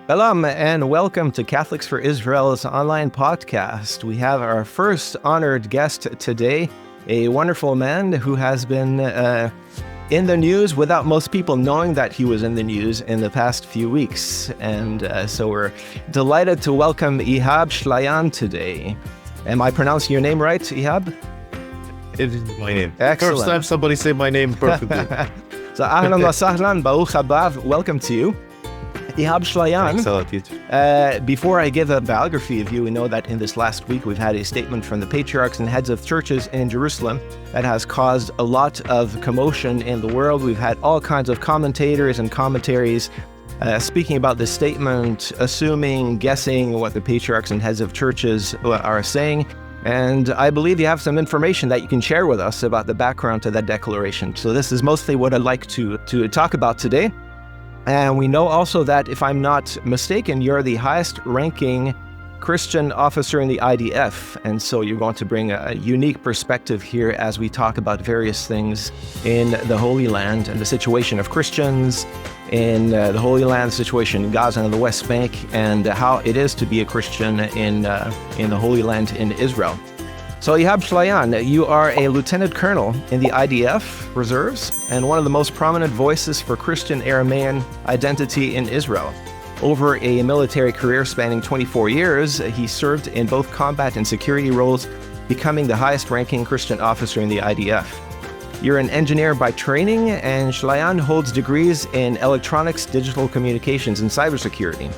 Shalom and welcome to Catholics for Israel's online podcast. We have our first honored guest today, a wonderful man who has been in the news without most people knowing that he was in the news in the past few weeks. And so we're delighted to welcome Ihab Shlayan today. Am I pronouncing your name right, Ihab? It is my name. Excellent. First time somebody say my name perfectly. So ahlan wa sahlan, Baruch haba, welcome to you. Ihab Shlayan, Thanks a lot, teacher. Before I give a biography of you, we know that in this last week we've had a statement from the patriarchs and heads of churches in Jerusalem that has caused a lot of commotion in the world. We've had all kinds of commentators and commentaries speaking about this statement, assuming, guessing what the patriarchs and heads of churches are saying. And I believe you have some information that you can share with us about the background to that declaration. So this is mostly what I'd like to talk about today. And we know also that, if I'm not mistaken, you're the highest ranking Christian officer in the IDF. And so you're going to bring a unique perspective here as we talk about various things in the Holy Land and the situation of Christians in the Holy Land, situation in Gaza and the West Bank, and how it is to be a Christian in the Holy Land in Israel. So Ihab Shlayan, you are a lieutenant colonel in the IDF reserves and one of the most prominent voices for Christian Aramean identity in Israel. Over a military career spanning 24 years, he served in both combat and security roles, becoming the highest-ranking Christian officer in the IDF. You're an engineer by training, and Shlayan holds degrees in electronics, digital communications, and cybersecurity.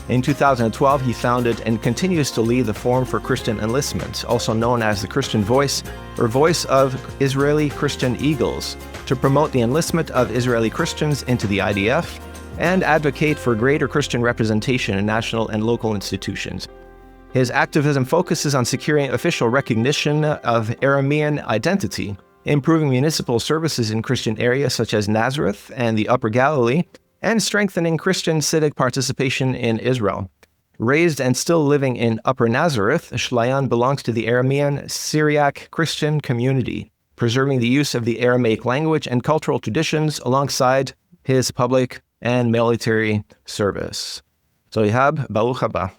In 2012, he founded and continues to lead the Forum for Christian Enlistment, also known as the Christian Voice, or Voice of Israeli Christian Eagles, to promote the enlistment of Israeli Christians into the IDF and advocate for greater Christian representation in national and local institutions. His activism focuses on securing official recognition of Aramean identity, improving municipal services in Christian areas such as Nazareth and the Upper Galilee, and strengthening Christian civic participation in Israel. Raised and still living in Upper Nazareth, Shlayan belongs to the Aramean Syriac Christian community, preserving the use of the Aramaic language and cultural traditions alongside his public and military service. So Ihab, Baruch haba.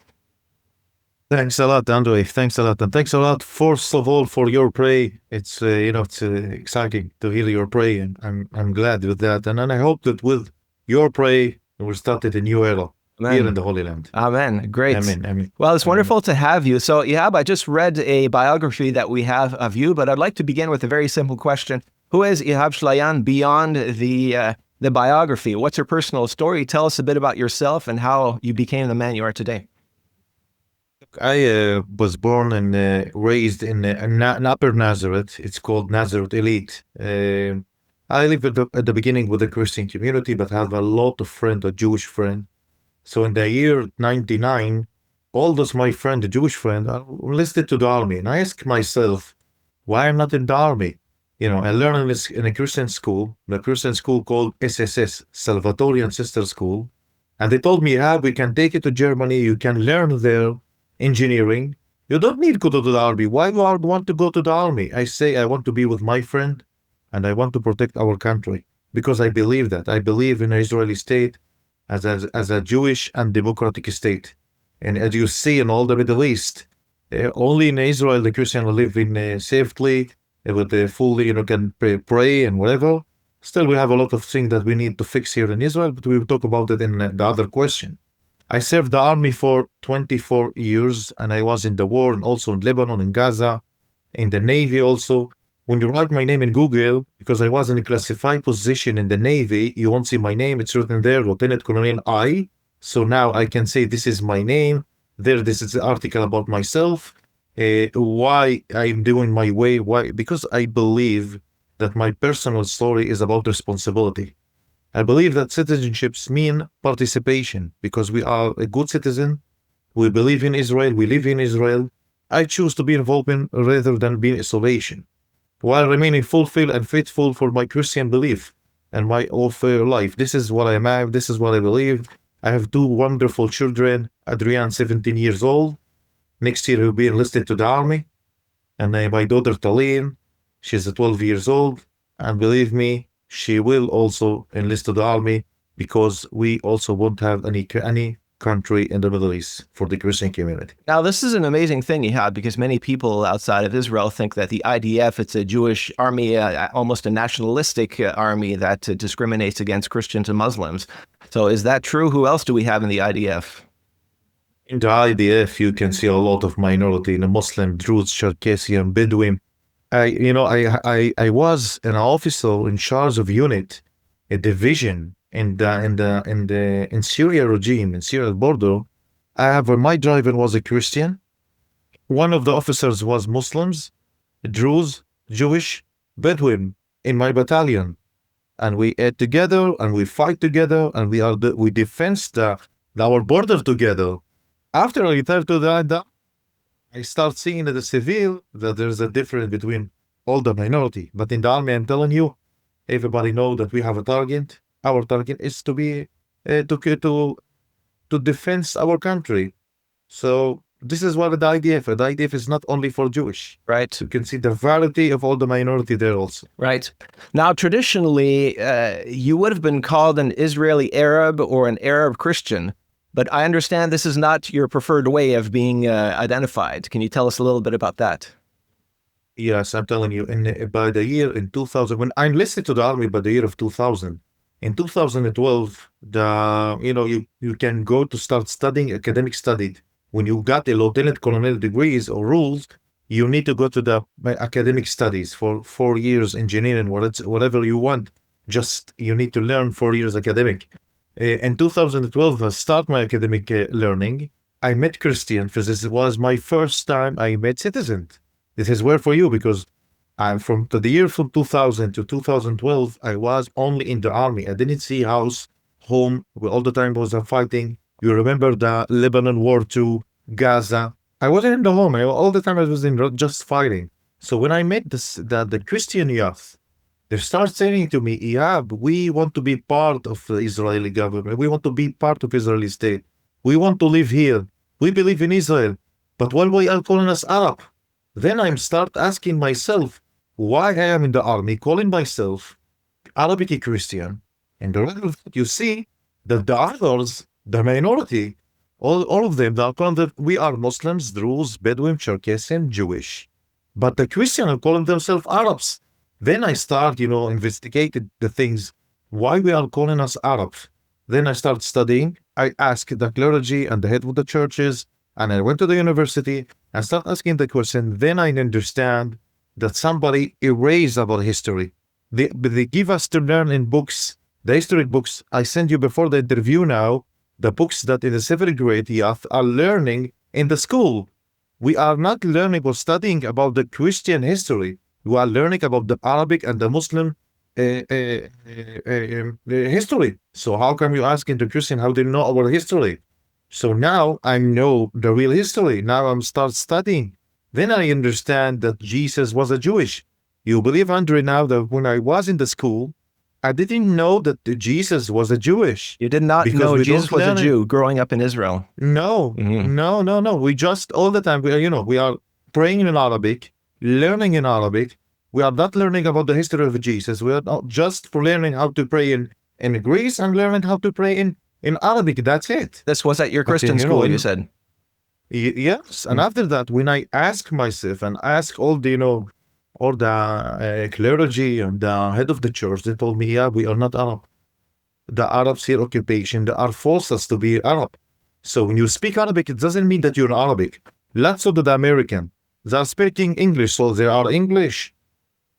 Thanks a lot, André. Thanks a lot. And thanks a lot, first of all, for your prayer. It's, it's exciting to hear your prayer, and I'm glad with that. And I hope that with your prayer, we'll start a new era. Amen. Here in the Holy Land. Amen. Great. Amen. Well, it's wonderful to have you. So, Ihab, I just read a biography that we have of you, but I'd like to begin with a very simple question. Who is Ihab Shlayan beyond the biography? What's your personal story? Tell us a bit about yourself and how you became the man you are today. I was born and raised in Upper Nazareth. It's called Nazareth Elite. I lived at the beginning with a Christian community, but have a lot of friends, a Jewish friend. So in the year 99, all those my friend, the Jewish friend, enlisted to the army. And I asked myself, why I'm not in the army? I learned in a Christian school called SSS, Salvatorian Sister School. And they told me, we can take you to Germany. You can learn there engineering. You don't need to go to the army. Why do I want to go to the army? I say, I want to be with my friend. And I want to protect our country because I believe that. I believe in an Israeli state as a Jewish and democratic state. And as you see in all the Middle East, only in Israel the Christian live in safely, with fully, can pray and whatever. Still, we have a lot of things that we need to fix here in Israel, but we will talk about it in the other question. I served the army for 24 years, and I was in the war, and also in Lebanon, in Gaza, in the Navy also. When you write my name in Google, because I was in a classified position in the Navy, you won't see my name. It's written there, Lieutenant Colonel I. So now I can say this is my name. There, this is the article about myself. Why I'm doing my way. Why? Because I believe that my personal story is about responsibility. I believe that citizenships mean participation because we are a good citizen. We believe in Israel. We live in Israel. I choose to be involved in rather than be in isolation, while remaining fulfilled and faithful for my Christian belief and my offer life. This is what I am. This is what I believe. I have two wonderful children. Adrian, 17 years old. Next year, he'll be enlisted to the army. And my daughter, Taline, she's 12 years old. And believe me, she will also enlist to the army because we also won't have any country in the Middle East for the Christian community. Now, this is an amazing thing, Ihab, because many people outside of Israel think that the IDF, it's a Jewish army, almost a nationalistic army that discriminates against Christians and Muslims. So is that true? Who else do we have in the IDF? In the IDF, you can see a lot of minority, the Muslim, Druze, Circassian, Bedouin. I was an officer in charge of unit, a division in Syria regime, in Syria border. My driver was a Christian. One of the officers was Muslims, Druze, Jewish, Bedouin in my battalion, and we ate together and we fight together and we defend our border together. After I returned to the I start seeing as a civil that there's a difference between all the minority. But in the army, I'm telling you, everybody know that we have a target. Our target is to be to defend our country. So this is what the IDF. The IDF is not only for Jewish. Right. You can see the variety of all the minority there also. Right. Now, traditionally, you would have been called an Israeli Arab or an Arab Christian. But I understand this is not your preferred way of being identified. Can you tell us a little bit about that? Yes, I'm telling you, by the year in 2000, when I enlisted to the army by the year of 2000, in 2012, you can go to start studying academic study. When you got a lieutenant colonel degrees or rules, you need to go to the academic studies for 4 years, engineering, whatever you want. Just you need to learn 4 years academic. In 2012, I started my academic learning. I met Christian, because this was my first time I met citizens. This is where for you, because I'm from the year from 2000 to 2012, I was only in the army. I didn't see house, home, all the time was fighting. You remember the Lebanon War II, Gaza. I wasn't in the home. All the time I was in just fighting. So when I met the Christian youth, they start saying to me, Ihab, we want to be part of the Israeli government. We want to be part of Israeli state. We want to live here. We believe in Israel. But why are calling us Arab? Then I start asking myself, why I am in the army, calling myself Arabic Christian. And the rest of it, you see that the others, the minority, all of them, they are calling that we are Muslims, Druze, Bedouin, Circassian, Jewish. But the Christians are calling themselves Arabs. Then I start, investigating the things, why we are calling us Arabs. Then I start studying. I asked the clergy and the head of the churches, and I went to the university and start asking the question. Then I understand that somebody erased our history. They give us to learn in books, the historic books. I sent you before the interview now, the books that in the 7th grade youth are learning in the school. We are not learning or studying about the Christian history. We are learning about the Arabic and the Muslim history. So how come you asking the Christian how they know our history? So now I know the real history. Now I'm start studying. Then I understand that Jesus was a Jewish. You believe, André, now that when I was in the school, I didn't know that Jesus was a Jewish. You did not know Jesus was a Jew growing up in Israel. No, no. We just all the time, we are praying in Arabic, learning in Arabic. We are not learning about the history of Jesus. We are not just for learning how to pray in Greece and learning how to pray in Arabic. That's it. This was at your Christian school, you said. Yes. And after that, when I ask myself and ask all the, all the clergy and the head of the church, they told me, yeah, we are not Arab. The Arabs here occupation, they are forced us to be Arab. So when you speak Arabic, it doesn't mean that you're Arabic. Lots of the American, they are speaking English, so they are English.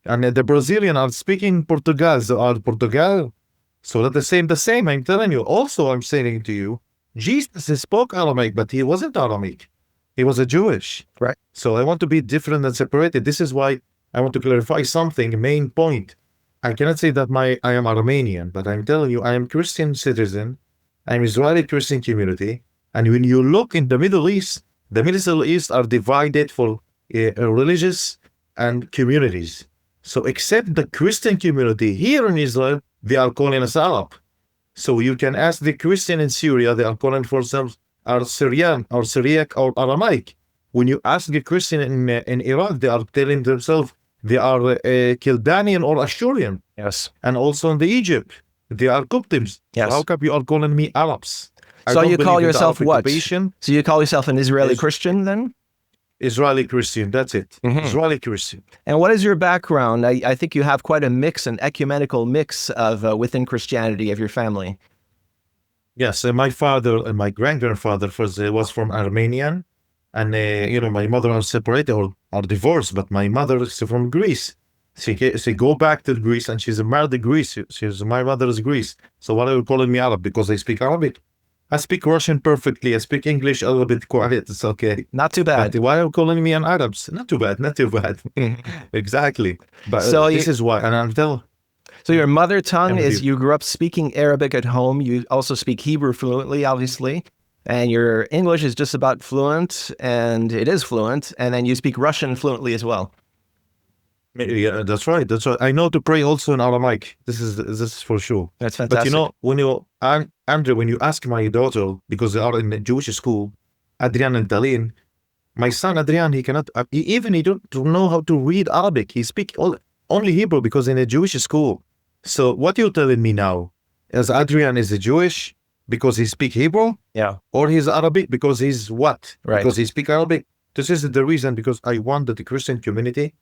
And the Brazilian are speaking Portugal, they are Portugal. So that the same, I'm telling you. Also, I'm saying to you, Jesus spoke Aramaic, but he wasn't Aramaic. He was a Jewish. Right. So I want to be different and separated. This is why I want to clarify something, main point. I cannot say that I am Aramean, but I'm telling you, I am Christian citizen. I'm Israeli Christian community. And when you look in the Middle East are divided for religious and communities. So except the Christian community here in Israel, they are calling us Arab. So you can ask the Christian in Syria, they are calling for themselves are Syrian or Syriac or Aramaic. When you ask the Christian in Iraq, they are telling themselves they are Chaldanian or Ashurian. Yes. And also in the Egypt, they are Coptims. Yes. So how come you are calling me Arabs? I So don't you believe call in the yourself Arab what? occupation. So you call yourself an Israeli Is Christian then? Israeli Christian. That's it. Hmm. Israeli Christian. And what is your background? I think you have quite a mix, an ecumenical mix of within Christianity of your family. Yes, my father and my grandfather was from Armenian, and my mother are separated or are divorced, but my mother is from Greece. She go back to Greece, and she's married to Greece. My mother is Greece. So why are you calling me Arab? Because I speak Arabic. I speak Russian perfectly. I speak English a little bit quiet. It's okay. Not too But bad. why are you calling me an Arab? Not too bad. Not too bad. Mhm. Exactly. But So this is why, and I'm telling. So your mother tongue I'm with is you. you grew up speaking Arabic at home. You also speak Hebrew fluently, obviously. And your English is just about fluent, and it is fluent. And then you speak Russian fluently as well. Yeah, that's right. That's right. I know to pray also in Aramaic. This is for sure. That's But fantastic. Andrew, when you ask my daughter, because they are in the Jewish school, Adrian and Dalin, my son Adrian, he cannot, he don't know how to read Arabic. He speak only Hebrew because in a Jewish school. So what you're telling me now is Adrian is a Jewish because he speak Hebrew, Yeah, or he's Arabic because he's what? right. Because he speak Arabic. This is the reason, because I want that the Christian community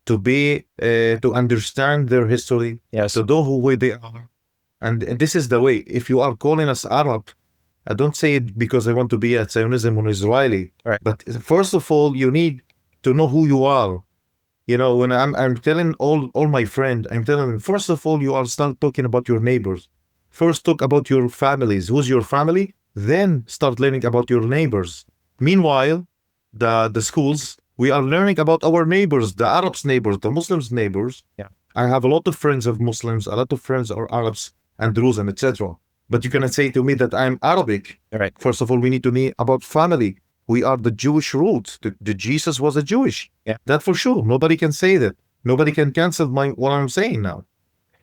to be to understand their history, Yes. to know who they are, and this is the way. If you are calling us Arab, I don't say it because I want to be a Zionism or Israeli, Right. but first of all, you need to know who you are. When I'm telling all my friend, I'm telling them, first of all, you are start talking about your neighbors. First, talk about your families. Who's your family? Then start learning about your neighbors. Meanwhile, the schools, we are learning about our neighbors, the Arabs' neighbors, the Muslims' neighbors. Yeah. I have a lot of friends of Muslims, a lot of friends are Arabs and Druze and etc. But you cannot say to me that I'm Arabic. Right. First of all, we need to know about family. We are the Jewish roots. The Jesus was a Jewish. Yeah. That for sure. Nobody can say that. Nobody can cancel what I'm saying now.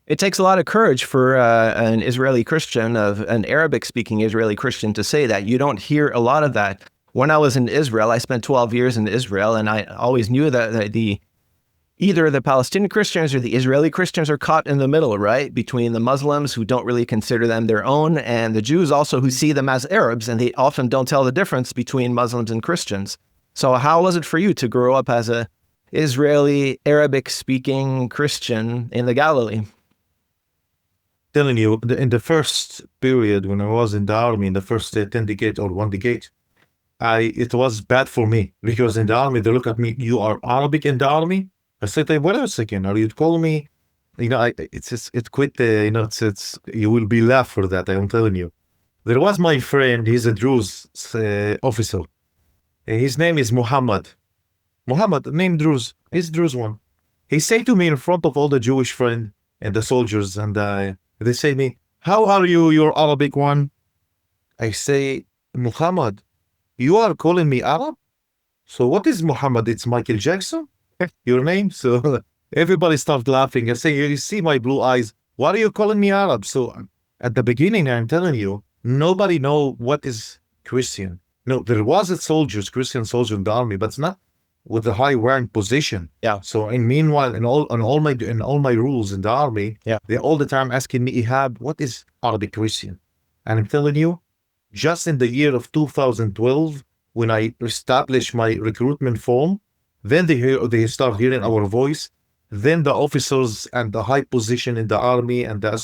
It takes a lot of courage for an Israeli Christian, of an Arabic-speaking Israeli Christian, to say that. You don't hear a lot of that. When I was in Israel, I spent 12 years in Israel, and I always knew that either the Palestinian Christians or the Israeli Christians are caught in the middle, right? Between the Muslims, who don't really consider them their own, and the Jews also, who see them as Arabs, and they often don't tell the difference between Muslims and Christians. So how was it for you to grow up as a Israeli Arabic-speaking Christian in the Galilee? Telling you, in the first period when I was in the army, in the first 10 decade or 1 decade, it was bad for me, because in the army, they look at me, you are Arabic in the army? I said, wait a second, are you calling me? It's quite, you will be laughed for that, I'm telling you. There was my friend, he's a Druze officer. His name is Muhammad. Muhammad, named Druze, he's Druze one. He said to me in front of all the Jewish friends and the soldiers, and they say to me, how are you, your Arabic one? I say, Muhammad, you are calling me Arab? So what is Muhammad? It's Michael Jackson? Your name? So everybody started laughing. I say, you see my blue eyes. Why are you calling me Arab? So at the beginning, I'm telling you, nobody know what is Christian. No, there was Christian soldier in the army, but it's not with a high rank position. Yeah. So meanwhile, in all my rules in the army, yeah, they all the time asking me, Ihab, what is Arabic Christian? And I'm telling you, just in the year of 2012, when I established my recruitment form, then they start hearing our voice. Then the officers and the high position in the army and the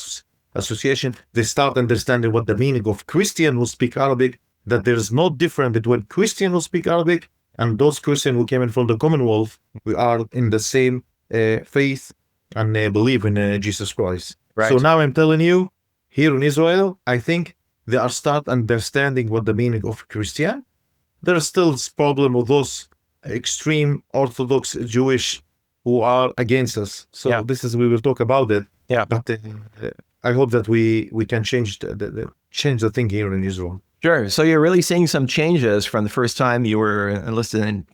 association, they start understanding what the meaning of Christian who speak Arabic, that there's no difference between Christian who speak Arabic and those Christians who came in from the Commonwealth. We are in the same faith and believe in Jesus Christ. Right. So now I'm telling you, here in Israel, I think they are start understanding what the meaning of Christian. There's still problem with those extreme Orthodox Jewish who are against us. So we will talk about it. Yeah. But I hope that we can change the thing here in Israel. Sure. So you're really seeing some changes from the first time you were enlisted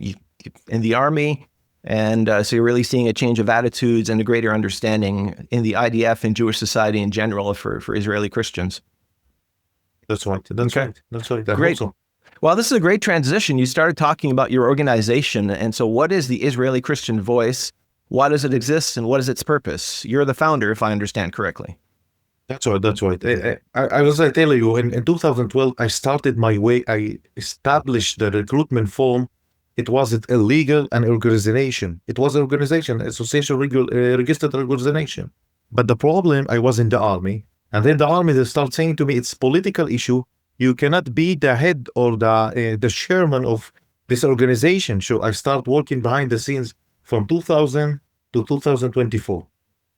in the army. And so you're really seeing a change of attitudes and a greater understanding in the IDF and Jewish society in general for Israeli Christians. That's right. That's right. That's right. Great. Well, this is a great transition. You started talking about your organization. And so what is the Israeli Christian Voice? Why does it exist and what is its purpose? You're the founder, if I understand correctly. That's right. That's right. I was I tell you in 2012 I started my way. I established the recruitment form. It wasn't illegal an organization. It was an organization, association, registered organization. But the problem, I was in the army, and then the army they start saying to me, it's political issue. You cannot be the head or the chairman of this organization. So I start working behind the scenes from 2000 to 2024.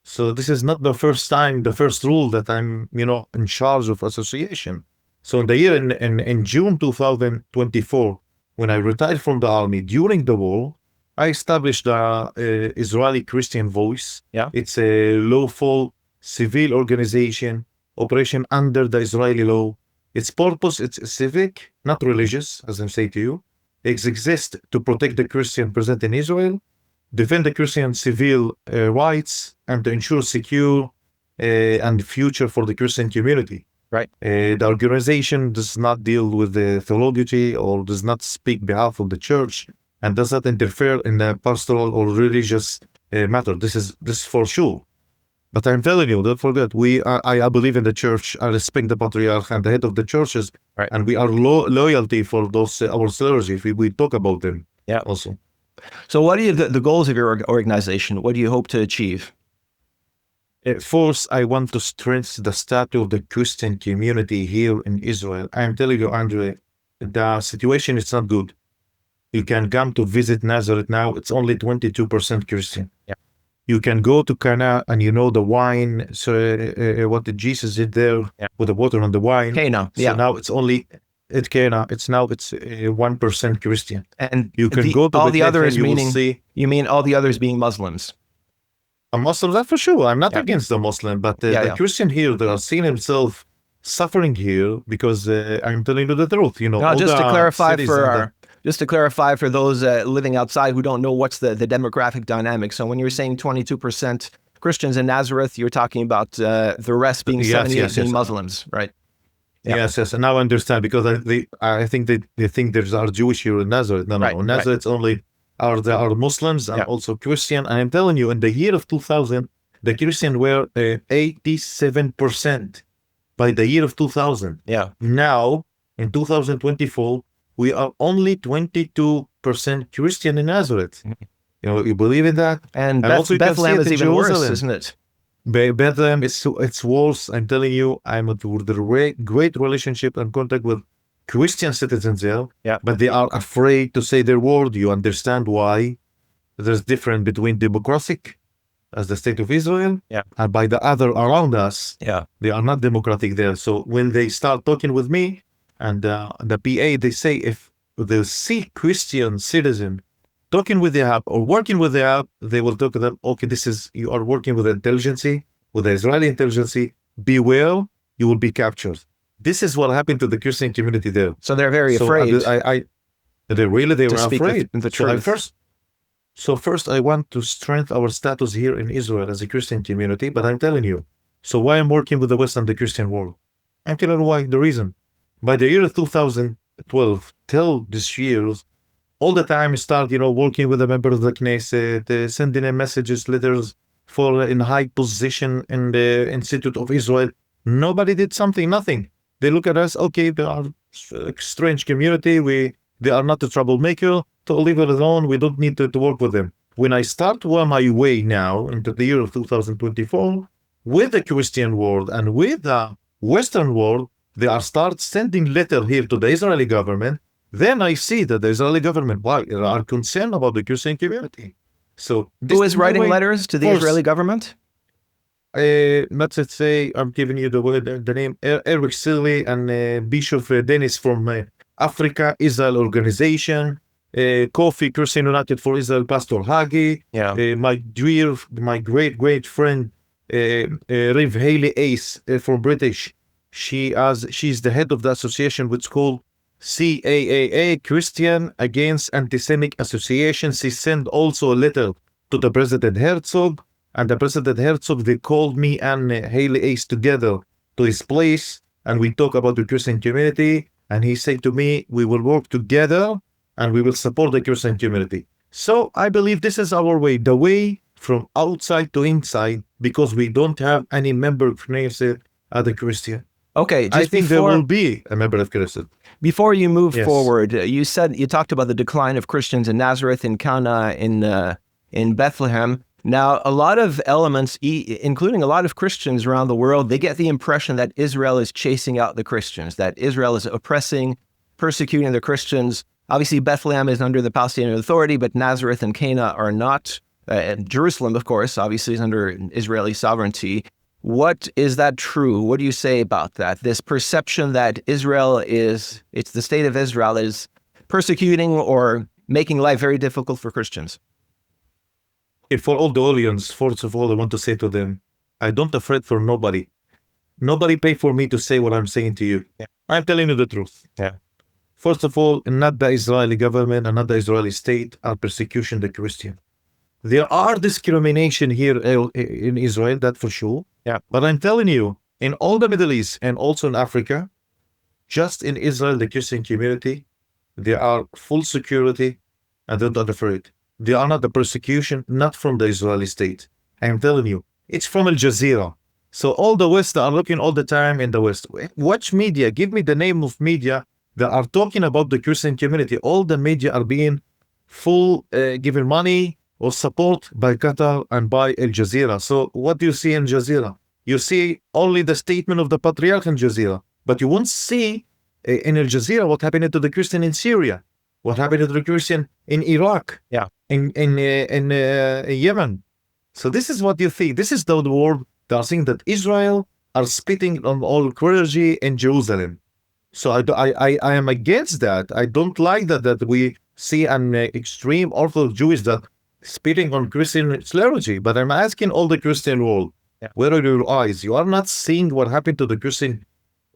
So this is not the first time, the first rule that I'm, in charge of association. So in the year in June 2024, when I retired from the army during the war, I established the Israeli Christian Voice. Yeah. It's a lawful civil organization, operation under the Israeli law. Its purpose, it's civic, not religious, as I say to you. It exists to protect the Christian present in Israel, defend the Christian civil rights, and to ensure secure and future for the Christian community. Right. The organization does not deal with the theology or does not speak behalf of the church and does not interfere in the pastoral or religious matter. This is for sure. But I'm telling you, don't forget, I believe in the church. I respect the patriarch and the head of the churches, right. And we are loyalty for those our clergy. If we talk about them, yeah. Also. So, what are the goals of your organization? What do you hope to achieve? First, I want to strengthen the status of the Christian community here in Israel. I'm telling you, Andre, the situation is not good. You can come to visit Nazareth now. It's only 22% Christian. Yeah. You can go to Cana and the wine. So what did Jesus did there with the water and the wine? Cana. So now it's only at Cana. It's 1% Christian. And you can go to all the others, you mean all the others being Muslims? A Muslim, that for sure. I'm not against the Muslim, but the Christian here, they are seeing himself suffering here because I'm telling you the truth. No, just to clarify for those living outside who don't know what's the demographic dynamic. So when you're saying 22% Christians in Nazareth, you're talking about the rest being 78 Muslims, right? Yeah. Yes. And now I understand because I think they think there's our Jewish here in Nazareth. No. Nazareth's only are Muslims and also Christian. And I'm telling you, in the year of 2000, the Christian were 87% by the year of 2000. Yeah. Now, in 2024, we are only 22% Christian in Nazareth. You believe in that? And Bethlehem is even worse, isn't it? Bethlehem, it's worse. I'm telling you, I'm with a great relationship and contact with Christian citizens there, but they are afraid to say their word. You understand why? There's difference between democratic as the state of Israel and by the other around us. They are not democratic there. So when they start talking with me and the PA, they say if they see Christian citizen talking with the app or working with the app, they will talk to them, okay, you are working with intelligence, with the Israeli intelligence, beware, you will be captured. This is what happened to the Christian community there. So they're very afraid. They were afraid. The truth. So first, I want to strengthen our status here in Israel as a Christian community. But I'm telling you, so why I'm working with the West and the Christian world? I'm telling you why. The reason. By the year 2012 till this year, all the time I start, working with the members of the Knesset, sending them messages, letters for in high position in the Institute of Israel. Nobody did something. Nothing. They look at us, okay, they are a strange community. They are not a troublemaker. To leave it alone, we don't need to work with them. When I start on my way now into the year of 2024, with the Christian world and with the Western world, they are start sending letter here to the Israeli government. Then I see that the Israeli government are concerned about the Christian community. So who is writing letters to the Israeli government? Let's say I'm giving you the name Eric Silly and Bishop Dennis from Africa Israel Organization, Kofi Christian United for Israel Pastor Huckabee, my great friend Rev Haley Ace from British. She's the head of the association which is called CAAA, Christian Against Anti-Semitic Association. She sent also a letter to the President Herzog. And the President Herzog, they called me and Haley Ace together to his place, and we talk about the Christian community. And he said to me, we will work together and we will support the Christian community. So I believe this is our way, the way from outside to inside, because we don't have any member of Knesset as a Christian. Okay, I just think there will before be a member of Christian. before you move Yes. forward, you talked about the decline of Christians in Nazareth, in Cana, in Bethlehem. Now, a lot of elements, including a lot of Christians around the world, they get the impression that Israel is chasing out the Christians, that Israel is oppressing, persecuting the Christians. Obviously, Bethlehem is under the Palestinian Authority, but Nazareth and Cana are not. And Jerusalem, of course, obviously is under Israeli sovereignty. What is that true? What do you say about that? This perception that it's the state of Israel is persecuting or making life very difficult for Christians. For all the audience, first of all, I want to say to them, I don't afraid for nobody. Nobody pay for me to say what I'm saying to you. Yeah. I'm telling you the truth. Yeah. First of all, not the Israeli government and not the Israeli state are persecuting the Christian. There are discrimination here in Israel, that for sure. Yeah. But I'm telling you, in all the Middle East and also in Africa, just in Israel, the Christian community, they are full security and they're not afraid. They are not the persecution, not from the Israeli state. I'm telling you, it's from Al Jazeera. So all the West are looking all the time in the West. Watch media. Give me the name of media that are talking about the Christian community. All the media are being full, giving money or support by Qatar and by Al Jazeera. So what do you see in Jazeera? You see only the statement of the Patriarch in Jazeera, but you won't see in Al Jazeera what happened to the Christian in Syria, what happened to the Christian in Iraq, Yeah. in Yemen. So this is what you think. This is the world. They are saying that Israel are spitting on all clergy in Jerusalem. So I am against that. I don't like that we see an extreme Orthodox Jewish that spitting on Christian clergy. But I'm asking all the Christian world, where are your eyes? You are not seeing what happened to the Christian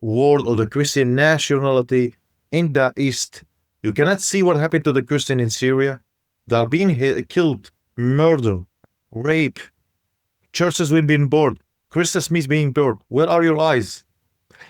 world or the Christian nationality in the East. You cannot see what happened to the Christian in Syria. They are being killed, murdered, rape, churches will be burned, Christmas being burned. Where are your eyes?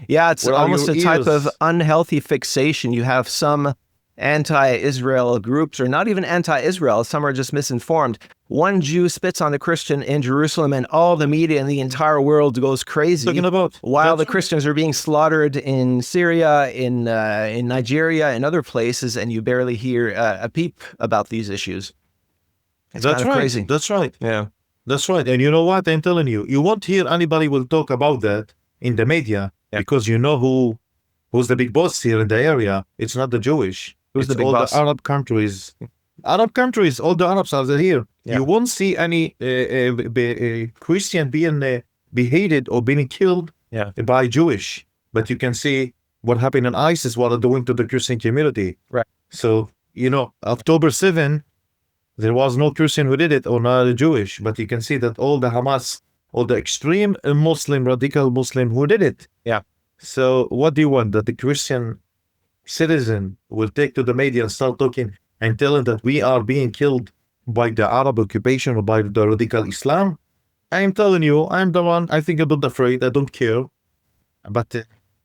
Yeah, it's Where are almost your a type of ears? unhealthy fixation. You have some anti-Israel groups, or not even anti-Israel, some are just misinformed. One Jew spits on a Christian in Jerusalem and all the media in the entire world goes crazy, Talking about while the that's- Christians are being slaughtered in Syria, in Nigeria, and other places, and you barely hear a peep about these issues. It's That's kind of right. crazy. That's right. Yeah. That's right. And you know what? I'm telling you, you won't hear anybody will talk about that in the media because you know who's the big boss here in the area. It's not the Jewish. Who's the It's big all boss? the Arab countries. Arab countries, all the Arabs are here. Yeah. You won't see any Christian being beheaded or being killed by Jewish. But you can see what happened in ISIS, what they're doing to the Christian community. Right. So, you know, October 7, there was no Christian who did it or not a Jewish. But you can see that all the Hamas, all the extreme Muslim, radical Muslim who did it. Yeah. So what do you want? That the Christian citizen will take to the media and start talking and telling that we are being killed by the Arab occupation or by the radical Islam? I'm telling you, I'm the one, I think I'm not afraid, I don't care. But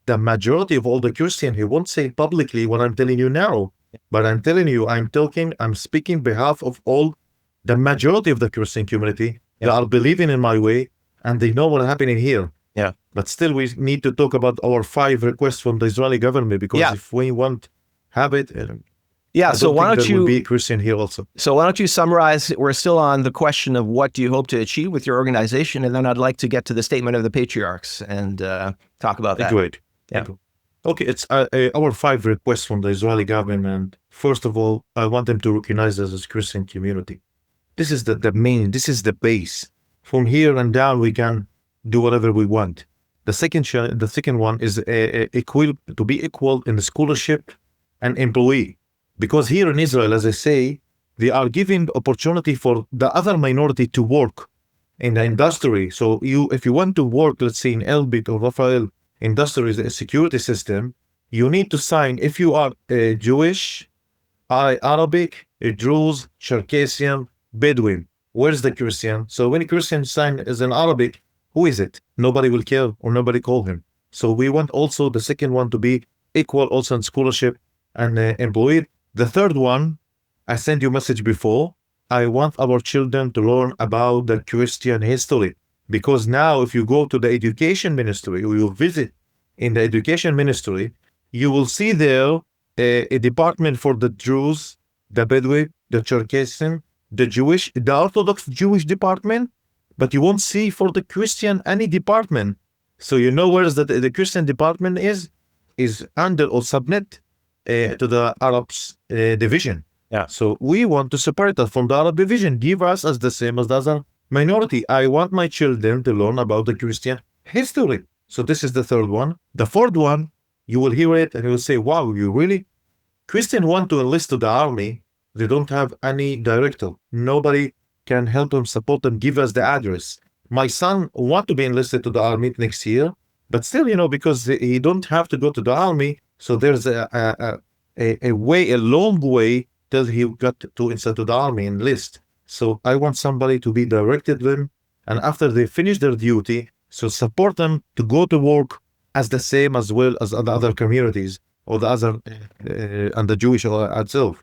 the majority of all the Christian, he won't say publicly what I'm telling you now. But I'm telling you, I'm speaking behalf of all the majority of the Christian community that are believing in my way and they know what's happening here. Yeah. But still, we need to talk about our 5 requests from the Israeli government because if we want have it, Yeah. I So why think don't there will you be Christian here also? So why don't you summarize? We're still on the question of what do you hope to achieve with your organization, and then I'd like to get to the statement of the patriarchs and talk about that. Great. Yeah. Okay, it's our 5 requests from the Israeli government. First of all, I want them to recognize us as Christian community. This is the main, this is the base. From here and down, we can do whatever we want. The second one is to be equal in the scholarship and employee. Because here in Israel, as I say, they are giving opportunity for the other minority to work in the industry. So if you want to work, let's say in Elbit or Rafael Industries, a security system, you need to sign if you are Jewish, Arabic, Druze, Circassian, Bedouin. Where's the Christian? So when a Christian sign as an Arabic, who is it? Nobody will care or nobody call him. So we want also the second one to be equal also in scholarship and employed. The third one, I sent you a message before. I want our children to learn about the Christian history, Because now if you go to the education ministry, or you visit in the education ministry, you will see there a department for the Jews, the Bedouin, the Cherkessian, the Jewish, the Orthodox Jewish department, but you won't see for the Christian any department. So you know where is the Christian department is under or subnet to the Arabs division. Yeah. So we want to separate us from the Arab division, give us as the same as the other minority. I want my children to learn about the Christian history. So this is the third one. The fourth one, you will hear it and you will say, wow, you really? Christians want to enlist to the army. They don't have any director. Nobody can help them, support them, give us the address. My son want to be enlisted to the army next year, but still, because he don't have to go to the army. So there's a long way till he got to enlist to the army and enlist. So I want somebody to be directed them, and after they finish their duty, so support them to go to work as the same as well as the other communities or the other and the Jewish itself.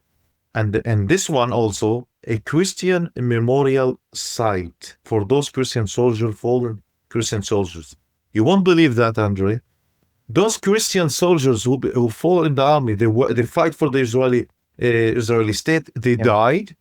And this one also, a Christian memorial site for those Christian soldiers, fallen Christian soldiers. You won't believe that, André. Those Christian soldiers who fall in the army, they fight for the Israeli state, they died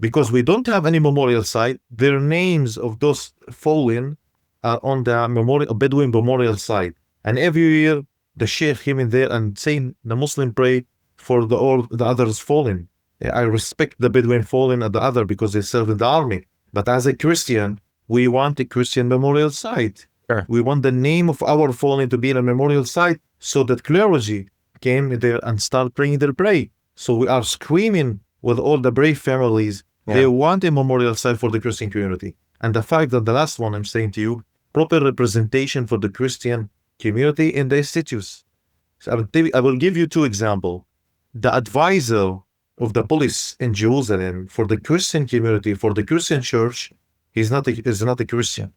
because we don't have any memorial site. Their names of those fallen are on the Bedouin memorial site. And every year, the sheikh came in there and saying the Muslim pray for all the others fallen. I respect the Bedouin fallen and the other because they serve in the army. But as a Christian, we want a Christian memorial site. Sure. We want the name of our fallen to be in a memorial site so that clergy came there and start praying their prayer. So we are screaming with all the brave families. Yeah. They want a memorial site for the Christian community. And the fact that the last one I'm saying to you, proper representation for the Christian community in the institutes. So I will give you two examples. The advisor of the police in Jerusalem for the Christian community, for the Christian church, is not a Christian.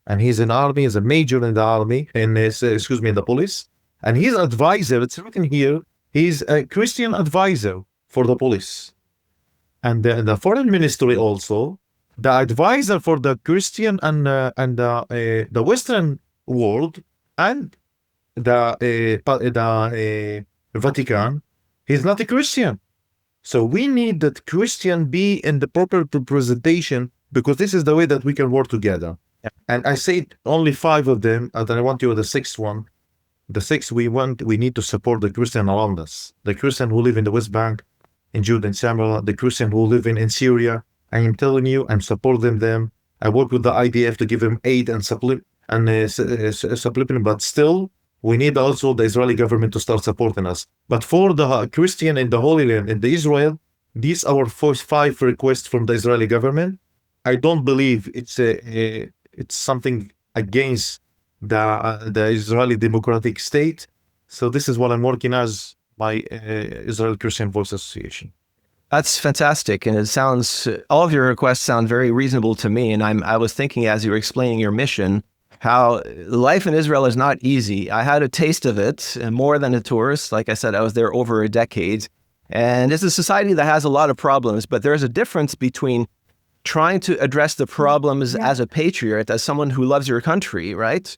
And he's an army, he's a major in the army, in the police. And his advisor, it's written here, he's a Christian advisor for the police. And the foreign ministry also, the advisor for the Christian and the Western world and the Vatican, he's not a Christian. So we need that Christian be in the proper representation because this is the way that we can work together. Yeah. And I said only 5 of them, and then I want you the 6th one. The 6th, we need to support the Christian around us. The Christian who live in the West Bank, in Judah and Samaria, the Christian who live in Syria. I am telling you, I'm supporting them. I work with the IDF to give them aid and supplement, but still, we need also the Israeli government to start supporting us. But for the Christian in the Holy Land, in the Israel, these are our first 5 requests from the Israeli government. I don't believe it's something against the Israeli democratic state. So this is what I'm working as my Israel Christian Voice Association. That's fantastic, and it sounds, all of your requests sound very reasonable to me. And I was thinking as you were explaining your mission, how life in Israel is not easy. I had a taste of it, more than a tourist. Like I said, I was there over a decade, and it's a society that has a lot of problems. But there's a difference between trying to address the problems as a patriot, as someone who loves your country, right?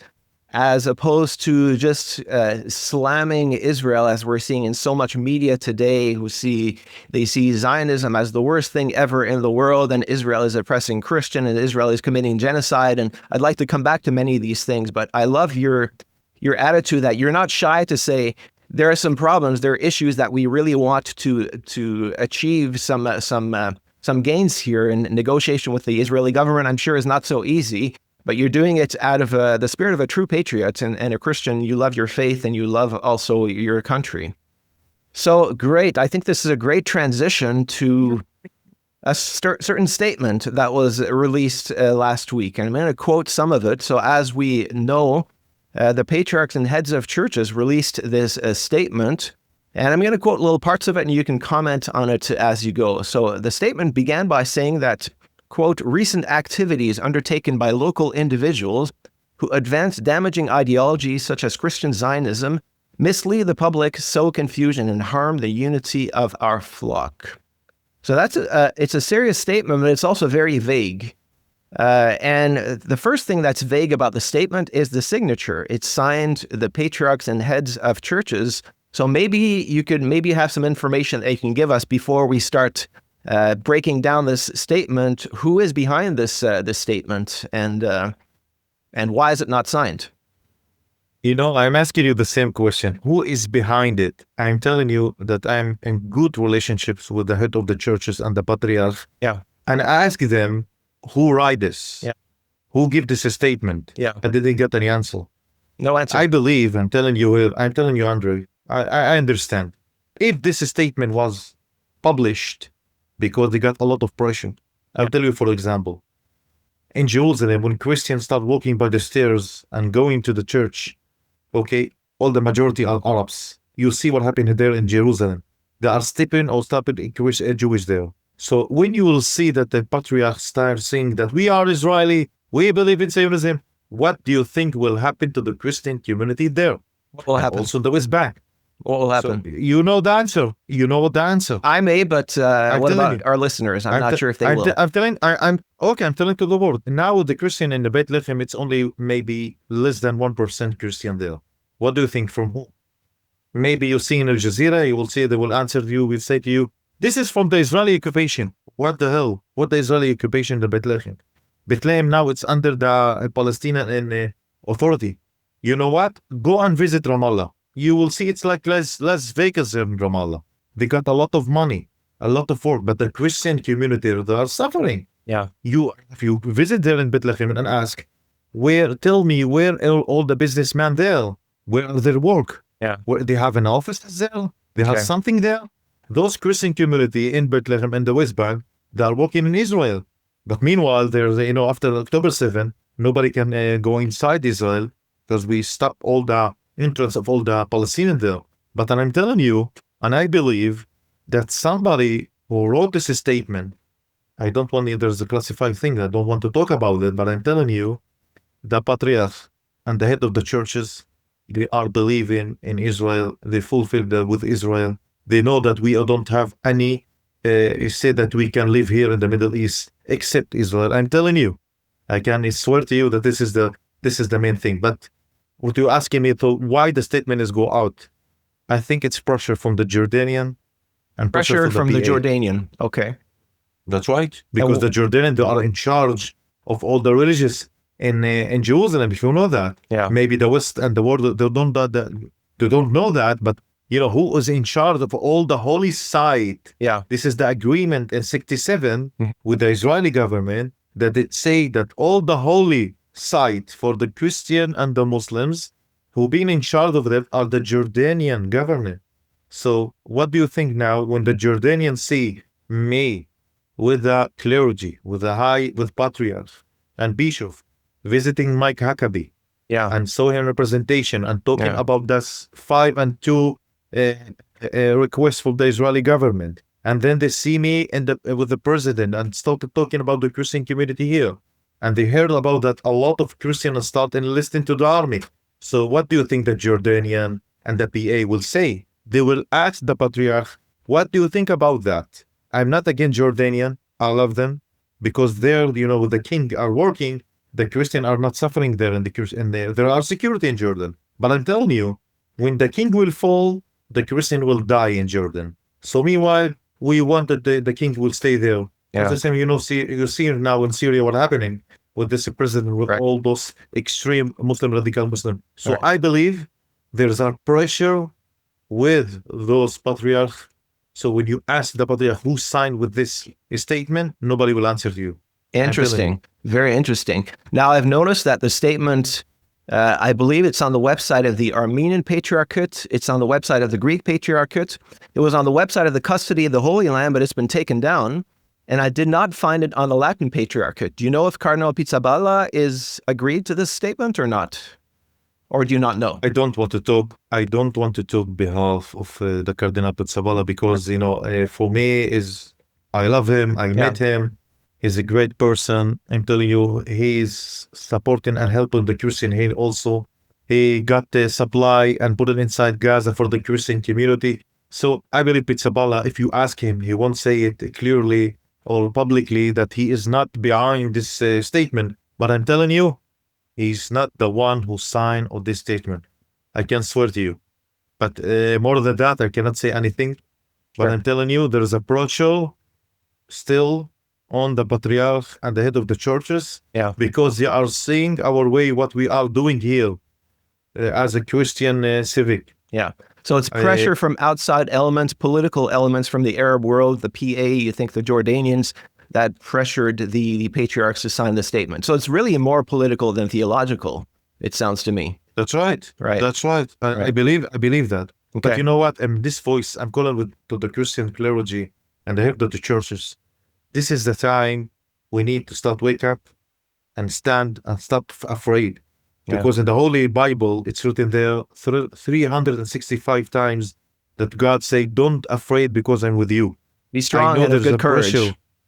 As opposed to just slamming Israel, as we're seeing in so much media today, they see Zionism as the worst thing ever in the world, and Israel is oppressing Christian, and Israel is committing genocide. And I'd like to come back to many of these things, but I love your attitude that you're not shy to say there are some problems, there are issues that we really want to achieve some gains here. In negotiation with the Israeli government, I'm sure is not so easy. But you're doing it out of the spirit of a true patriot and a Christian. You love your faith and you love also your country. So great. I think this is a great transition to a certain statement that was released last week. And I'm going to quote some of it. So as we know, the patriarchs and heads of churches released this statement. And I'm going to quote little parts of it and you can comment on it as you go. So the statement began by saying that, quote, recent activities undertaken by local individuals who advance damaging ideologies such as Christian Zionism mislead the public, sow confusion, and harm the unity of our flock. So it's a serious statement, but it's also very vague. And the first thing that's vague about the statement is the signature. It's signed the patriarchs and heads of churches. So maybe you could have some information that you can give us before we start breaking down this statement. Who is behind this statement, and why is it not signed? I'm asking you the same question. Who is behind it? I'm telling you that I'm in good relationships with the head of the churches and the patriarchs. Yeah. And I ask them, who write this? Yeah. Who give this a statement? Yeah. I didn't get any answer. No answer. I believe, I'm telling you, André, I understand. If this statement was published because they got a lot of pressure, I'll tell you, for example, in Jerusalem, when Christians start walking by the stairs and going to the church, okay, all the majority are Arabs. You see what happened there in Jerusalem. They are stopping Jewish there. So when you will see that the patriarchs start saying that we are Israeli, we believe in Zionism, what do you think will happen to the Christian community there? What will happen? Also the West Bank. What will happen? So you know the answer. You know the answer. I may, but what about our listeners? I'm not sure if they will. I'm telling to the world. Now the Christian in the Bethlehem, it's only maybe less than 1% Christian there. What do you think from who? Maybe you see in Al Jazeera, you will see, they will answer you, will say to you, this is from the Israeli occupation. What the hell? What the Israeli occupation in Bethlehem? Bethlehem now it's under the Palestinian authority. You know what? Go and visit Ramallah. You will see it's like Las Vegas in Ramallah. They got a lot of money, a lot of work, but the Christian community, they are suffering. Yeah. If you visit there in Bethlehem and ask, tell me where are all the businessmen there? Where are their work? Yeah. Where they have an office there? They have something there? Those Christian community in Bethlehem and the West Bank, they are working in Israel. But meanwhile, there's, after October 7, nobody can go inside Israel because we stop all the entrance of all the Palestinians there. But I'm telling you, and I believe that somebody who wrote this statement, I don't want, there's a classified thing, I don't want to talk about it, but I'm telling you, the patriarch and the head of the churches, they are believing in Israel, they fulfill with Israel. They know that we don't have any say that we can live here in the Middle East except Israel. I'm telling you, I can swear to you that this is the main thing. But what you're asking me, so why the statement is go out? I think it's pressure from the Jordanian and pressure from the PA. Jordanian. Okay, that's right. Because the Jordanian, they are in charge of all the religious in Jerusalem. If you know that, maybe the West and the world they don't know that, but. Who is in charge of all the holy site? Yeah. This is the agreement in 67 with the Israeli government that it say that all the holy site for the Christian and the Muslims who been in charge of them are the Jordanian government. So what do you think now when the Jordanians see me with the clergy, with patriarch and bishop visiting Mike Huckabee and saw him representation and talking about this 5 and 2 request from the Israeli government, and then they see me with the president and started talking about the Christian community here, and they heard about that a lot of Christians start enlisting to the army. So what do you think the Jordanian and the PA will say? They will ask the patriarch, what do you think about that? I'm not against Jordanian, I love them, because they're, with the king are working, the Christians are not suffering there, and there are security in Jordan. But I'm telling you, when the king will fall, the Christian will die in Jordan. So meanwhile, we want that the king will stay there. At the same, you see now in Syria what happening with this president, with all those extreme radical Muslim. So I believe there's a pressure with those patriarchs. So when you ask the patriarch who signed with this statement, nobody will answer you. Interesting. Very interesting. Now, I've noticed that the statement, I believe it's on the website of the Armenian Patriarchate. It's on the website of the Greek Patriarchate. It was on the website of the Custody of the Holy Land, but it's been taken down. And I did not find it on the Latin Patriarchate. Do you know if Cardinal Pizzaballa is agreed to this statement or not? Or do you not know? I don't want to talk behalf of the Cardinal Pizzaballa because, for me, I love him. I met him. He's a great person. I'm telling you, he's supporting and helping the Christian here also. He got the supply and put it inside Gaza for the Christian community. So I believe Pizzaballa, if you ask him, he won't say it clearly or publicly that he is not behind this statement. But I'm telling you, he's not the one who signed on this statement. I can swear to you. But more than that, I cannot say anything. But Sure. I'm telling you, there is a pressure still on the patriarch and the head of the churches, Yeah. because they are seeing our way, what we are doing here as a Christian civic. Yeah. So it's pressure from outside elements, political elements from the Arab world, the PA, you think the Jordanians, that pressured the patriarchs to sign the statement. So it's really more political than theological, it sounds to me. That's right. Right. That's right. I believe that. Okay. But you know what? This voice, I'm calling to the Christian clergy and the head of the churches. This is the time we need to start wake up and stand and stop afraid. Yeah. Because in the Holy Bible, it's written there 365 times that God say, don't afraid because I'm with you. Be strong and of good courage.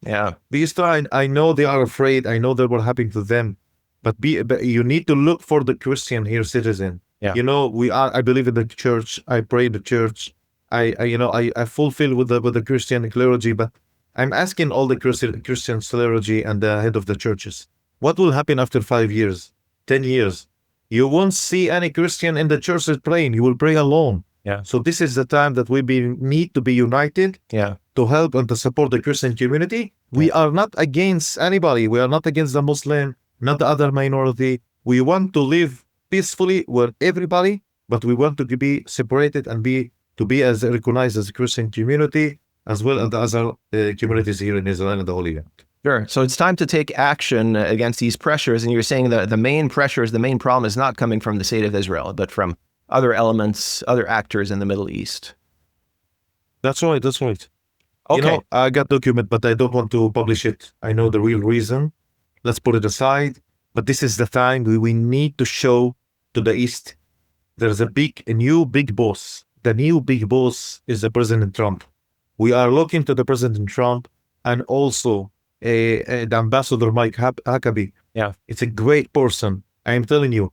Yeah. Be strong. I know they are afraid. I know that will happen to them. But you need to look for the Christian here, citizen. Yeah. You know, I believe in the church. I pray in the church. I fulfill with the Christian clergy, but I'm asking all the Christian clergy and the head of the churches, what will happen after 5 years, 10 years? You won't see any Christian in the churches praying. You will pray alone. Yeah. So this is the time that we need to be united. Yeah. To help and to support the Christian community. We are not against anybody. We are not against the Muslim, not the other minority. We want to live peacefully with everybody, but we want to be separated and to be as recognized as a Christian community, as well as the other communities here in Israel and the Holy Land. Sure. So it's time to take action against these pressures. And you're saying that the main pressures, the main problem is not coming from the state of Israel, but from other elements, other actors in the Middle East. That's right. That's right. Okay. You know, I got document, but I don't want to publish it. I know the real reason. Let's put it aside. But this is the time we need to show to the East there's a new big boss. The new big boss is the President Trump. We are looking to the President Trump and also the Ambassador Huckabee. Yeah. It's a great person. I am telling you,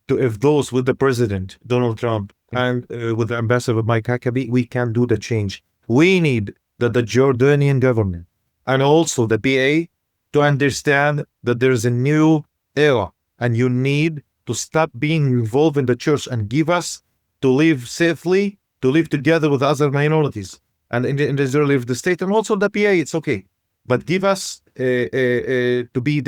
if those with the President, Donald Trump, and with the Ambassador Huckabee, we can do the change. We need that the Jordanian government and also the PA to understand that there's a new era and you need to stop being involved in the church and give us to live safely, to live together with other minorities and in the Israeli of the state and also the PA, it's okay. But give us to be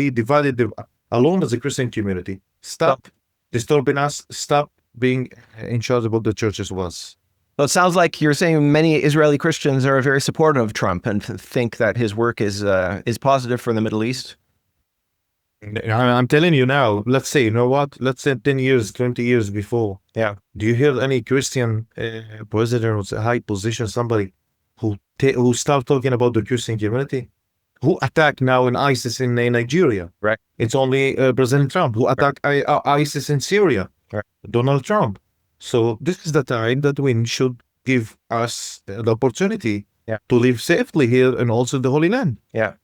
divided alone as a Christian community. Stop disturbing us, stop being in charge of what the churches was. Well, it sounds like you're saying many Israeli Christians are very supportive of Trump and think that his work is positive for the Middle East. I'm telling you now, let's say, you know what? Let's say 10 years, 20 years before. Yeah. Do you hear any Christian president with a high position, somebody who start talking about the Christian community? Who attacked now in ISIS in Nigeria? Right. It's only President Trump. Who attacked ISIS in Syria? Right. Donald Trump. So this is the time that we should give us the opportunity to live safely here and also in the Holy Land. Yeah.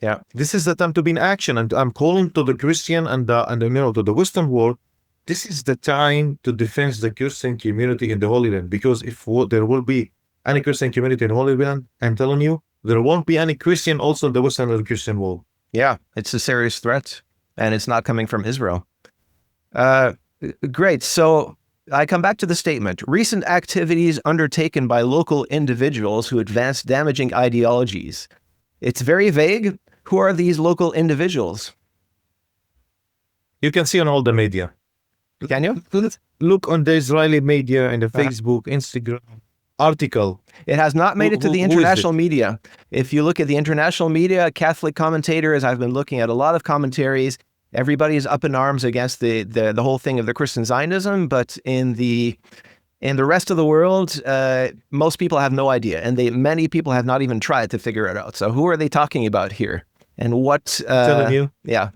Yeah. This is the time to be in action, and I'm calling to the Christian and to the Western world. This is the time to defend the Christian community in the Holy Land, because if there will be any Christian community in the Holy Land, I'm telling you, there won't be any Christian also in the Western or the Christian world. Yeah, it's a serious threat, and it's not coming from Israel. Great. So I come back to the statement. Recent activities undertaken by local individuals who advance damaging ideologies. It's very vague. Who are these local individuals? You can see on all the media. Can you? Look on the Israeli media and the Facebook, Instagram article. It has not made it to the international media. If you look at the international media, Catholic commentators, I've been looking at a lot of commentaries. Everybody is up in arms against the whole thing of the Christian Zionism, but in the rest of the world, most people have no idea, and many people have not even tried to figure it out. So who are they talking about here? And what? I'm telling you. Yeah.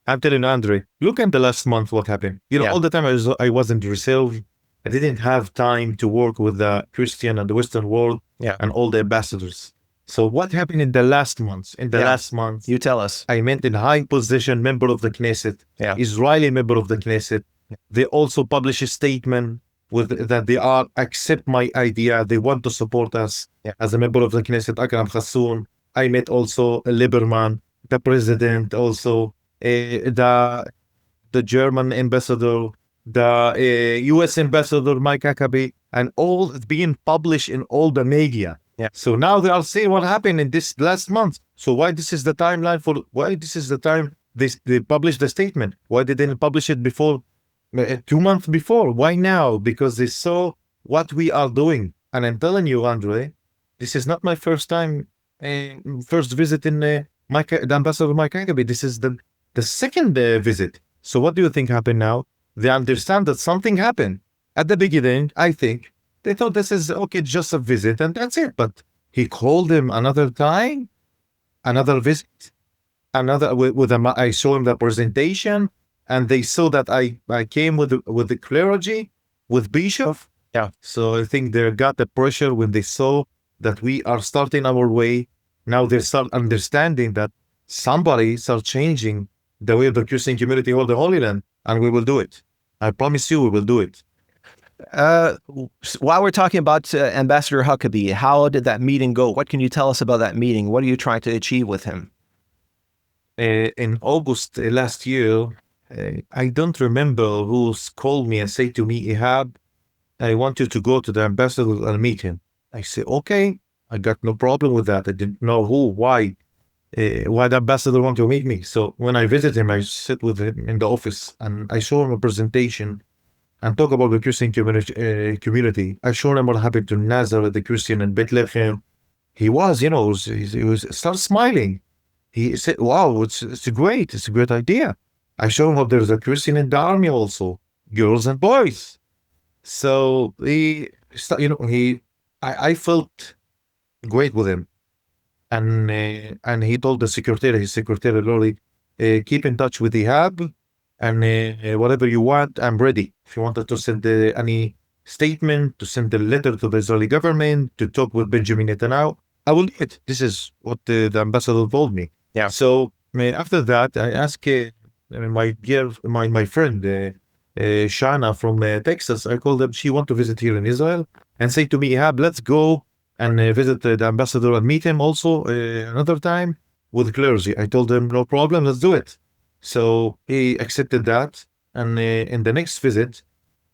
I'm telling you, André, look at the last month what happened. You know, all the time I wasn't reserved. I didn't have time to work with the Christian and the Western world and all the ambassadors. So what happened in the last month? In the last month, you tell us. I met in high position member of the Knesset, Israeli member of the Knesset. They also published a statement with that they are accept my idea. They want to support us. As a member of the Knesset, Akram Khassoun. I met also Lieberman, the president, also the German ambassador, the U.S. ambassador Mike Huckabee, and all being published in all the media. Yeah. So now they are saying what happened in this last month. So why this is the timeline for why this is the time they published the statement? Why they didn't publish it before 2 months before? Why now? Because they saw what we are doing. And I'm telling you, Andre, this is not my first time, first visit in the Ambassador Mike Huckabee. This is the second visit. So what do you think happened now? They understand that something happened. At the beginning, I think, they thought this is, okay, just a visit and that's it. But he called him another time, another visit, another, I showed him the presentation, and they saw that I came with the clergy, with bishop. Yeah. So I think they got the pressure when they saw that we are starting our way. Now they start understanding that somebody start changing the way of the Christian community hold the Holy Land, and we will do it. I promise you, we will do it. While we're talking about Ambassador Huckabee, how did that meeting go? What can you tell us about that meeting? What are you trying to achieve with him? In August last year, I don't remember who called me and said to me, Ihab, I want you to go to the ambassador and meet him. I said, okay, I got no problem with that. I didn't know why the ambassador want to meet me. So when I visit him, I sit with him in the office and I show him a presentation and talk about the Christian community. I showed him what happened to Nazareth, the Christian in Bethlehem. He was, he started smiling. He said, wow, it's a great idea. I showed him how there's a Christian in the army also, girls and boys. So I felt great with him. And he told his secretary, Lori, keep in touch with Ihab, and whatever you want, I'm ready. If you wanted to send any statement, to send a letter to the Israeli government, to talk with Benjamin Netanyahu, I will do it. This is what the ambassador told me. Yeah. So after that, I asked my friend Shana from Texas. I called them. She want to visit here in Israel, and say to me, Ihab, let's go and visit the ambassador and meet him also another time with clergy. I told him, no problem, let's do it. So he accepted that. And in the next visit,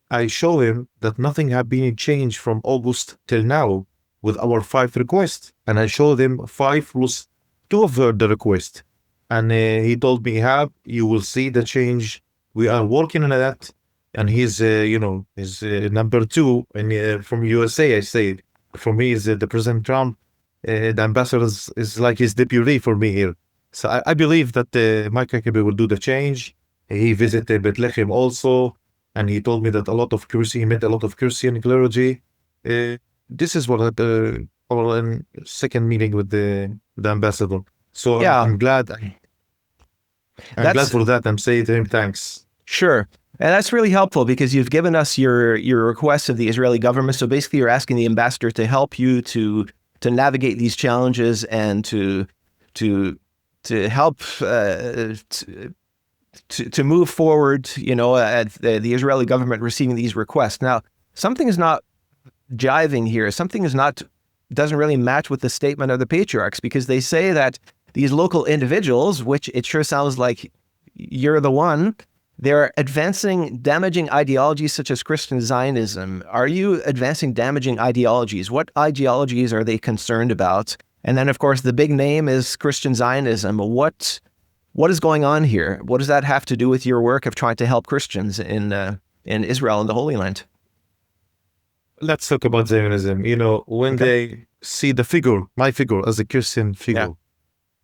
I show him that nothing had been changed from August till now with our 5 requests. And I showed him 5 plus 2 of the request. And he told me, Ihab, you will see the change. We are working on that. And he's, number 2 and from USA, I say. For me, is the President Trump, the ambassador is like his deputy for me here. So I believe that Mike Huckabee will do the change. He visited Bethlehem also, and he told me that he met a lot of Christian clergy. This is what our second meeting with the ambassador. So yeah. I'm glad. I'm glad for that. I'm saying to him, thanks. Sure. And that's really helpful because you've given us your requests of the Israeli government. So basically, you're asking the ambassador to help you to navigate these challenges and to help to move forward. At the Israeli government receiving these requests. Now, something is not jiving here. Something doesn't really match with the statement of the patriarchs, because they say that these local individuals, which it sure sounds like you're the one, they're advancing damaging ideologies such as Christian Zionism. Are you advancing damaging ideologies? What ideologies are they concerned about? And then, of course, the big name is Christian Zionism. What is going on here? What does that have to do with your work of trying to help Christians in Israel and the Holy Land? Let's talk about Zionism. When they see my figure as a Christian figure, yeah.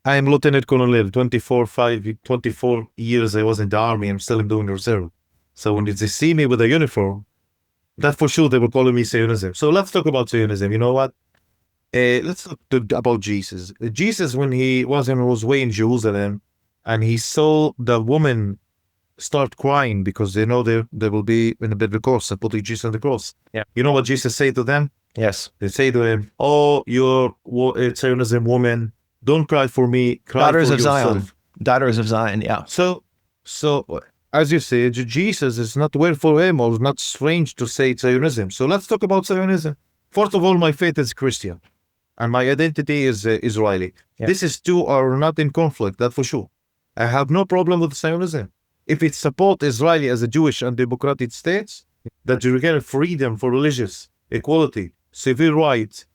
I am Lieutenant Colonel, 24 years I was in the army. I'm still doing reserve. So when they see me with a uniform, that for sure they will call me Zionism. So let's talk about Zionism. You know what? Let's talk about Jesus. Jesus, when he was on his way in Jerusalem, and he saw the woman start crying because they know they will be in a bit of a cross and putting Jesus on the cross. Yeah. You know what Jesus said to them? Yes. They say to him, "Oh, you're a Zionism woman. Don't cry for me. Cry Daughters for of yourself." Zion. Daughters of Zion. Yeah. So as you said, Jesus is not weird for him or not strange to say Zionism. So let's talk about Zionism. First of all, my faith is Christian and my identity is Israeli. Yeah. This is two are not in conflict, that's for sure. I have no problem with Zionism. If it supports Israel as a Jewish and democratic state, that you get freedom for religious equality, civil rights,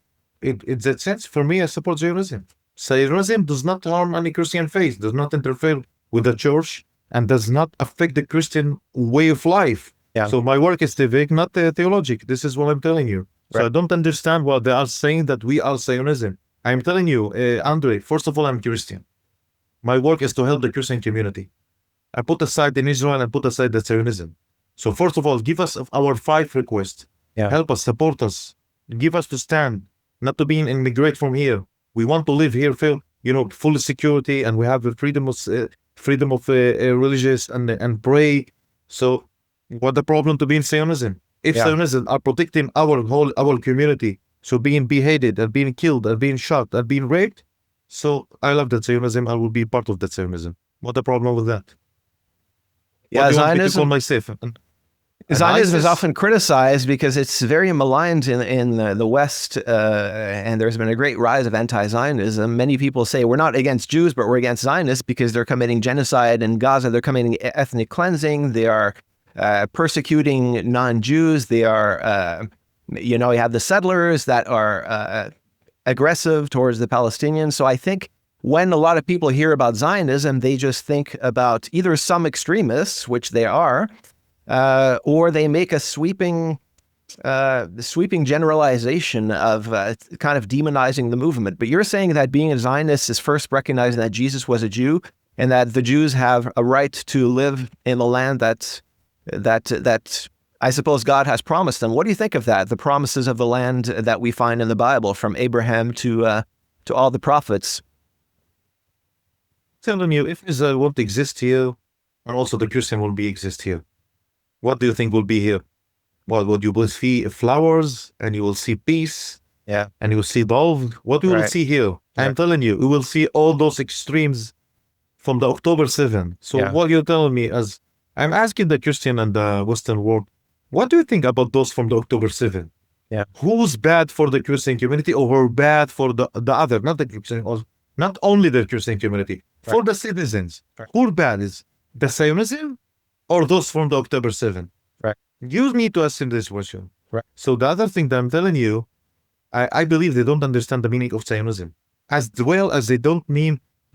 in that sense, for me, I support Zionism. Zionism does not harm any Christian faith, does not interfere with the church, and does not affect the Christian way of life. Yeah. So my work is civic, not theologic. This is what I'm telling you. So Right. I don't understand what they are saying that we are Zionism. I'm telling you, Andre, first of all, I'm Christian. My work is to help the Christian community. I put aside in Israel and put aside the Zionism. So first of all, give us our 5 requests. Yeah. Help us, support us, give us to stand, not to be immigrate from here. We want to live here, feel full security, and we have the freedom of religious and pray. So, what the problem to be in Zionism? If Yeah. Zionism are protecting our community, so being beheaded and being killed and being shot and being raped, so I love that Zionism. I will be part of that Zionism. What the problem with that? Yeah, What do you want me to call Zionism. myself? Zionism is ISIS? often criticized because it's very maligned in the West, and there's been a great rise of anti-Zionism. Many people say we're not against Jews, but we're against Zionists because they're committing genocide in Gaza. They're committing ethnic cleansing. They are persecuting non-Jews. They are, you have the settlers that are aggressive towards the Palestinians. So I think when a lot of people hear about Zionism, they just think about either some extremists, which they are, or they make a sweeping generalization of kind of demonizing the movement. But you're saying that being a Zionist is first recognizing that Jesus was a Jew and that the Jews have a right to live in the land that I suppose God has promised them. What do you think of that? The promises of the land that we find in the Bible, from Abraham to all the prophets. Telling you, if Israel won't exist here, and also the Christian will be exist here, what do you think will be here? What would you will see flowers and you will see peace? Yeah. And you will see love. What we will Right. see here? I'm telling you, we will see all those extremes from the October 7. So Yeah. what you're telling me is, I'm asking the Christian and the Western world, what do you think about those from the October 7? Yeah. Who's bad for the Christian community or who bad for the other, not the Christian, or not only the Christian community, for the citizens? Right. Who bad is the Zionism or those from the October 7? Right. You need to ask him this question. Right. So the other thing that I'm telling you, I believe they don't understand the meaning of Zionism, as well as they don't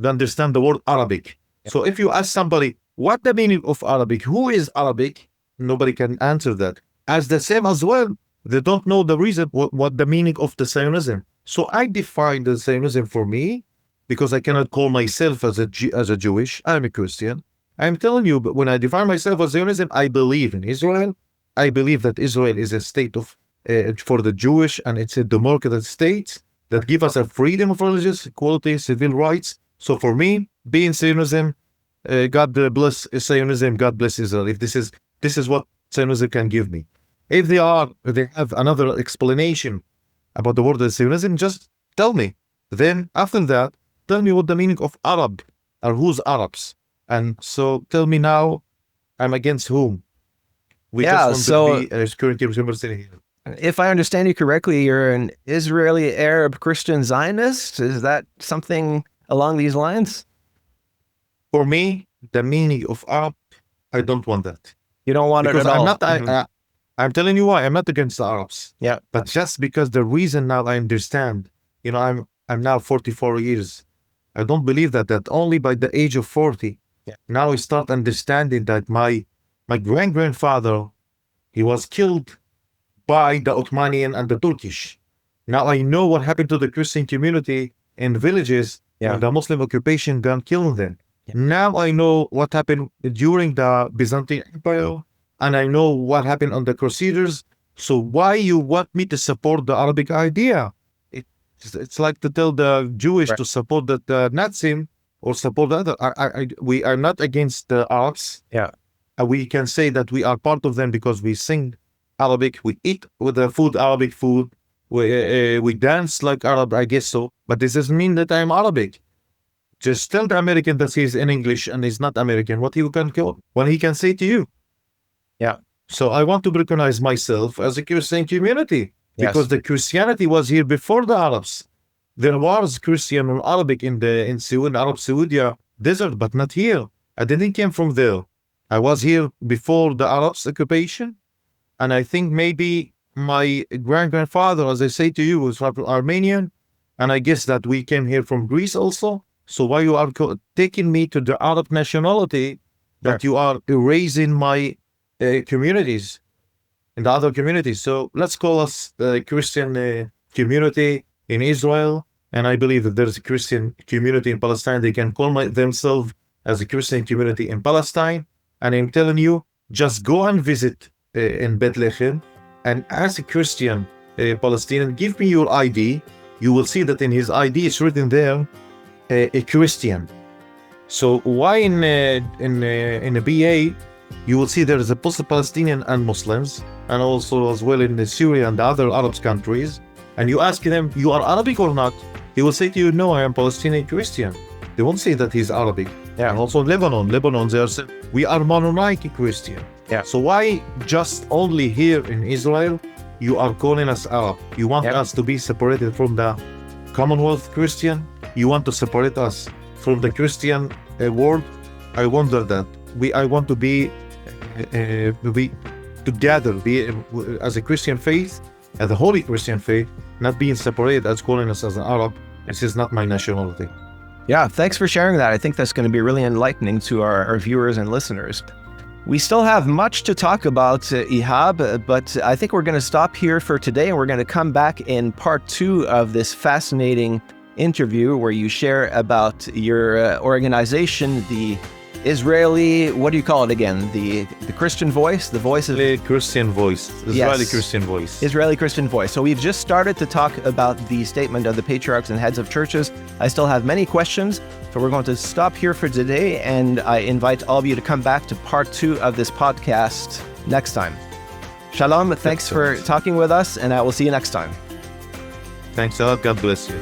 understand the word Arabic. Yeah. So if you ask somebody, what the meaning of Arabic, who is Arabic, nobody can answer that. As the same as well, they don't know the reason, what the meaning of the Zionism. So I define the Zionism for me, because I cannot call myself as a Jewish, I'm a Christian. I'm telling you, but when I define myself as Zionism, I believe in Israel. I believe that Israel is a state of for the Jewish, and it's a democratic state that give us a freedom of religious equality, civil rights. So for me, being Zionism, God bless Zionism, God bless Israel. If this is what Zionism can give me. If they have another explanation about the word Zionism, just tell me. Then after that, tell me what the meaning of Arab or who's Arabs. And so tell me now, I'm against whom? We Yeah, just so- want to be a security here. If I understand you correctly, you're an Israeli Arab Christian Zionist. Is that something along these lines? For me, the meaning of Arab, I don't want that. You don't want Because it at I'm all. not, Mhm. I'm telling you why, I'm not against the Arabs. Yeah. But just because the reason now I understand, I'm now 44 years. I don't believe that only by the age of 40. Yeah. Now I start understanding that my great-grandfather, he was killed by the Ottoman and the Turkish. Now I know what happened to the Christian community in villages Yeah. when the Muslim occupation gun killed them. Yeah. Now I know what happened during the Byzantine Empire, and I know what happened on the Crusaders. So why you want me to support the Arabic idea? It's like to tell the Jewish Right. to support the Nazis or support the other. We are not against the Arabs. Yeah. We can say that we are part of them because we sing Arabic, we eat with the food, Arabic food, we dance like Arab, I guess so. But this doesn't mean that I'm Arabic. Just tell the American that he's in English and he's not American. What he can say to you? Yeah. So I want to recognize myself as a Christian community because the Christianity was here before the Arabs. There was Christian and Arabic in Arab Saudi desert, but not here. I didn't come from there. I was here before the Arabs occupation, and I think maybe my grandfather, as I say to you, was Armenian, and I guess that we came here from Greece also. So why you are taking me to the Arab nationality, that you are erasing my communities and the other communities? So let's call us the Christian community in Israel, and I believe that there's a Christian community in Palestine. They can call themselves as a Christian community in Palestine, and I'm telling you, just go and visit in Bethlehem, and as a Christian Palestinian, give me your ID. You will see that in his ID it's written there, a Christian. So why in a BA you will see there is a Palestinian and Muslims, and also as well in Syria and the other Arab countries, and you ask them, you are Arabic or not? He will say to you, no, I am Palestinian Christian. They won't say that he's Arabic. Yeah. And also Lebanon, they are saying, we are Mennonite Christian. Yeah. So why just only here in Israel you are calling us Arab? You want us to be separated from the Commonwealth Christian? You want to separate us from the Christian world? I wonder that. I want to be together, as a Christian faith, as a holy Christian faith, not being separated as calling us as an Arab. This is not my nationality. Yeah, thanks for sharing that. I think that's going to be really enlightening to our viewers and listeners. We still have much to talk about, Ihab, but I think we're going to stop here for today, and we're going to come back in part 2 of this fascinating interview where you share about your organization, the Israeli, what do you call it again? The Christian Voice? The Voice of... Christian Voice. Israeli Christian Voice. Israeli Christian Voice. So we've just started to talk about the statement of the patriarchs and heads of churches. I still have many questions, so we're going to stop here for today, and I invite all of you to come back to part 2 of this podcast next time. Shalom, thanks for talking with us, and I will see you next time. Thanks a lot. God bless you.